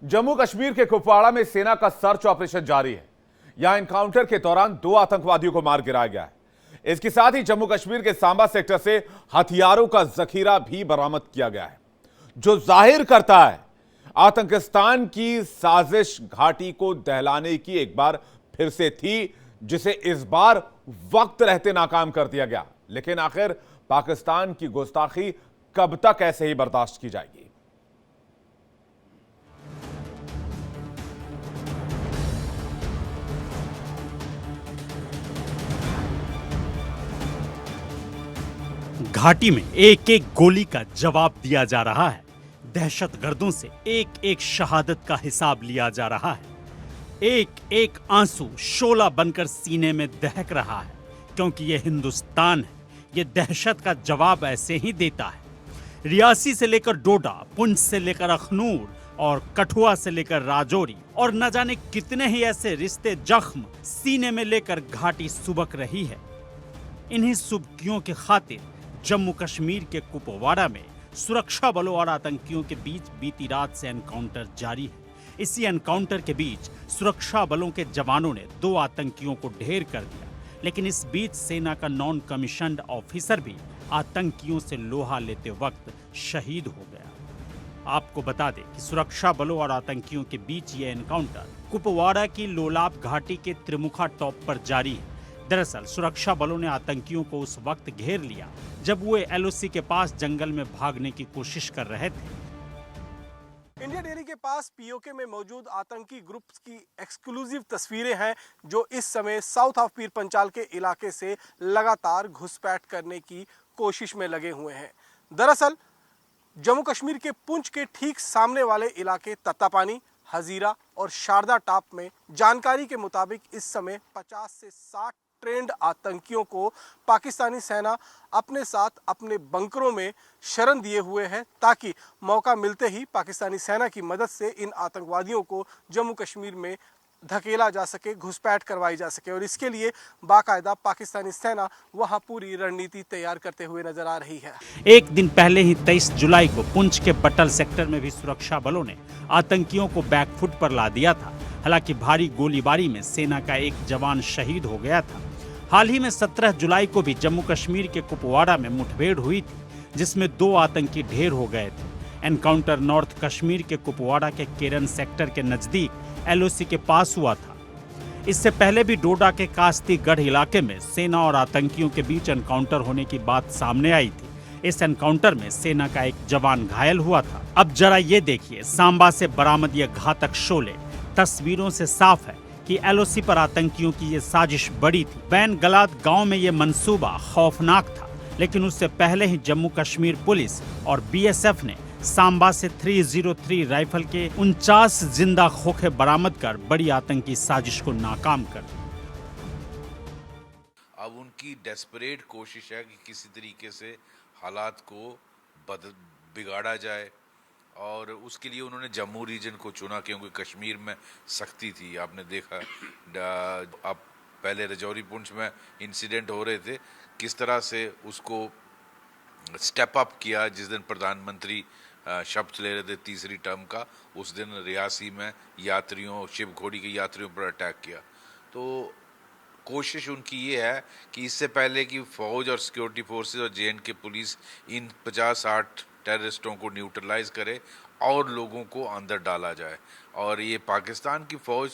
जम्मू कश्मीर के कुपवाड़ा में सेना का सर्च ऑपरेशन जारी है। यहां एनकाउंटर के दौरान 2 आतंकवादियों को मार गिराया गया है। इसके साथ ही जम्मू कश्मीर के सांबा सेक्टर से हथियारों का जखीरा भी बरामद किया गया है, जो जाहिर करता है आतंकिस्तान की साजिश घाटी को दहलाने की एक बार फिर से थी, जिसे इस बार वक्त रहते नाकाम कर दिया गया। लेकिन आखिर पाकिस्तान की गुस्ताखी कब तक ऐसे ही बर्दाश्त की जाएगी? घाटी में एक एक गोली का जवाब दिया जा रहा है। दहशतगर्दों से एक एक शहादत का हिसाब लिया जा रहा है। एक एक आंसू शोला बनकर सीने में दहक रहा है, क्योंकि ये हिंदुस्तान है। ये दहशत का जवाब ऐसे ही देता है। रियासी से लेकर डोडा, पुंछ से लेकर अखनूर और कठुआ से लेकर राजौरी और न जाने कितने ही ऐसे रिश्ते जख्म सीने में लेकर घाटी सुबक रही है। इन्हीं सुबकियों की खातिर जम्मू कश्मीर के कुपवाड़ा में सुरक्षा बलों और आतंकियों के बीच बीती रात से एनकाउंटर जारी है। इसी एनकाउंटर के बीच सुरक्षा बलों के जवानों ने 2 आतंकियों को ढेर कर दिया, लेकिन इस बीच सेना का नॉन कमीशन्ड ऑफिसर भी आतंकियों से लोहा लेते वक्त शहीद हो गया। आपको बता दें कि सुरक्षा बलों और आतंकियों के बीच ये एनकाउंटर कुपवाड़ा की लोलाब घाटी के त्रिमुखा टॉप पर जारी है। दरअसल सुरक्षा बलों ने आतंकियों को उस वक्त घेर लिया जब वो एलओसी के पास जंगल में भागने की कोशिश कर रहे थे। इंडिया डेयरी के पास पीओके में मौजूद आतंकी ग्रुप्स की एक्सक्लूसिव तस्वीरें हैं, जो इस समय साउथ ऑफ पीर पंचाल के इलाके से लगातार घुसपैठ करने की कोशिश में लगे हुए हैं। दरअसल जम्मू कश्मीर के पुंछ के ठीक सामने वाले इलाके तत्तापानी, हजीरा और शारदा टाप में जानकारी के मुताबिक इस समय 50 से 60 ट्रेंड आतंकियों को पाकिस्तानी सेना अपने साथ अपने बंकरों में शरण दिए हुए है, ताकि मौका मिलते ही पाकिस्तानी सेना की मदद से इन आतंकवादियों को जम्मू कश्मीर में धकेला जा सके, घुसपैठ करवाई जा सके। और इसके लिए बाकायदा पाकिस्तानी सेना वहां पूरी रणनीति तैयार करते हुए नजर आ रही है। एक दिन पहले ही 23 जुलाई को पुंछ के बटल सेक्टर में भी सुरक्षा बलों ने आतंकियों को बैकफुट पर ला दिया था। हालांकि भारी गोलीबारी में सेना का एक जवान शहीद हो गया था। हाल ही में 17 जुलाई को भी जम्मू कश्मीर के कुपवाड़ा में मुठभेड़ हुई थी, जिसमें 2 आतंकी ढेर हो गए थे। एनकाउंटर नॉर्थ कश्मीर के कुपवाड़ा के केरन सेक्टर के नजदीक एलओसी के पास हुआ था। इससे पहले भी डोडा के कास्तीगढ़ इलाके में सेना और आतंकियों के बीच एनकाउंटर होने की बात सामने आई थी। इस एनकाउंटर में सेना का एक जवान घायल हुआ था। अब जरा ये देखिए सांबा से बरामद ये घातक शोले। तस्वीरों से साफ है कि एलओसी पर आतंकियों की ये साजिश बड़ी थी। बैन गलाद गांव में ये मंसूबा खौफनाक था, लेकिन उससे पहले ही जम्मू कश्मीर पुलिस और बीएसएफ ने सांबा से 303 राइफल के 49 जिंदा खोखे बरामद कर बड़ी आतंकी साजिश को नाकाम कर दिया। अब उनकी डेस्परेट कोशिश है कि किसी तरीके से हालात को बिगाड़ा जाए, और उसके लिए उन्होंने जम्मू रीजन को चुना, क्योंकि कश्मीर में सख्ती थी। आपने देखा अब पहले रजौरी पुंछ में इंसिडेंट हो रहे थे, किस तरह से उसको स्टेप अप किया। जिस दिन प्रधानमंत्री शपथ ले रहे थे तीसरी टर्म का, उस दिन रियासी में यात्रियों, शिव घोड़ी के यात्रियों पर अटैक किया। तो कोशिश उनकी ये है कि इससे पहले कि फौज और सिक्योरिटी फोर्सेस और जेएंडके पुलिस इन 50-60 टेररिस्टों को न्यूट्रलाइज करे और लोगों को अंदर डाला जाए। और ये पाकिस्तान की फौज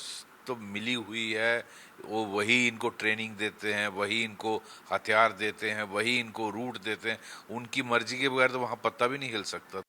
तो मिली हुई है, वो वही इनको ट्रेनिंग देते हैं, वही इनको हथियार देते हैं, वही इनको रूट देते हैं। उनकी मर्जी के बगैर तो वहाँ पत्ता भी नहीं हिल सकता।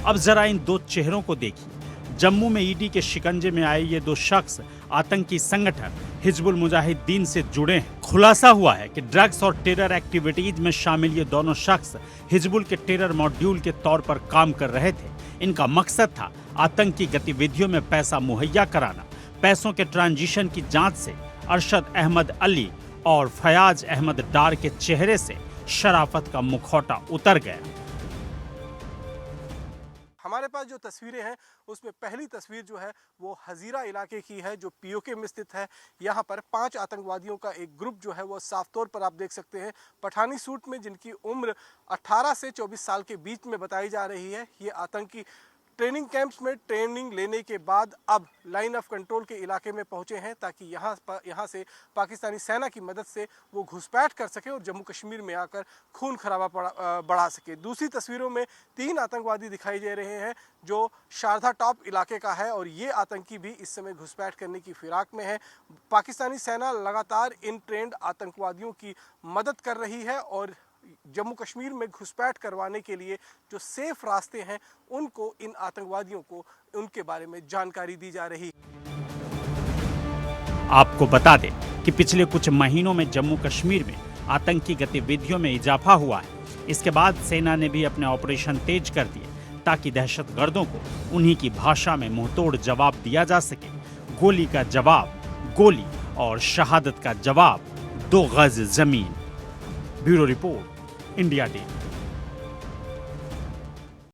अब जरा इन 2 चेहरों को देखिए। जम्मू में ईडी के शिकंजे में आए ये 2 शख्स आतंकी संगठन हिजबुल मुजाहिदीन से जुड़े हैं। खुलासा हुआ है कि ड्रग्स और टेरर एक्टिविटीज में शामिल ये दोनों शख्स हिजबुल के टेरर मॉड्यूल के तौर पर काम कर रहे थे। इनका मकसद था आतंकी गतिविधियों में पैसा मुहैया कराना। पैसों के ट्रांजिशन की जांच से अरशद अहमद अली और फयाज अहमद डार के चेहरे से शराफत का मुखौटा उतर गया। हमारे पास जो तस्वीरें हैं उसमें पहली तस्वीर जो है वो हजीरा इलाके की है, जो पीओके में स्थित है। यहाँ पर 5 आतंकवादियों का एक ग्रुप जो है वो साफ तौर पर आप देख सकते हैं पठानी सूट में, जिनकी उम्र 18 से 24 साल के बीच में बताई जा रही है। ये आतंकी ट्रेनिंग कैंप्स में ट्रेनिंग लेने के बाद अब लाइन ऑफ कंट्रोल के इलाके में पहुंचे हैं ताकि यहाँ से पाकिस्तानी सेना की मदद से वो घुसपैठ कर सके और जम्मू कश्मीर में आकर खून खराबा बढ़ा सके। दूसरी तस्वीरों में 3 आतंकवादी दिखाई दे रहे हैं जो शारदा टॉप इलाके का है और ये आतंकी भी इस समय घुसपैठ करने की फिराक में है। पाकिस्तानी सेना लगातार इन ट्रेंड आतंकवादियों की मदद कर रही है और जम्मू कश्मीर में घुसपैठ करवाने के लिए जो सेफ रास्ते हैं उनको इन आतंकवादियों को उनके बारे में जानकारी दी जा रही है। आपको बता दें कि पिछले कुछ महीनों में जम्मू कश्मीर में आतंकी गतिविधियों में इजाफा हुआ है। इसके बाद सेना ने भी अपने ऑपरेशन तेज कर दिए ताकि दहशतगर्दों को उन्हीं की भाषा में मुंहतोड़ जवाब दिया जा सके। गोली का जवाब गोली और शहादत का जवाब 2 गज जमीन। Bureau report, India day.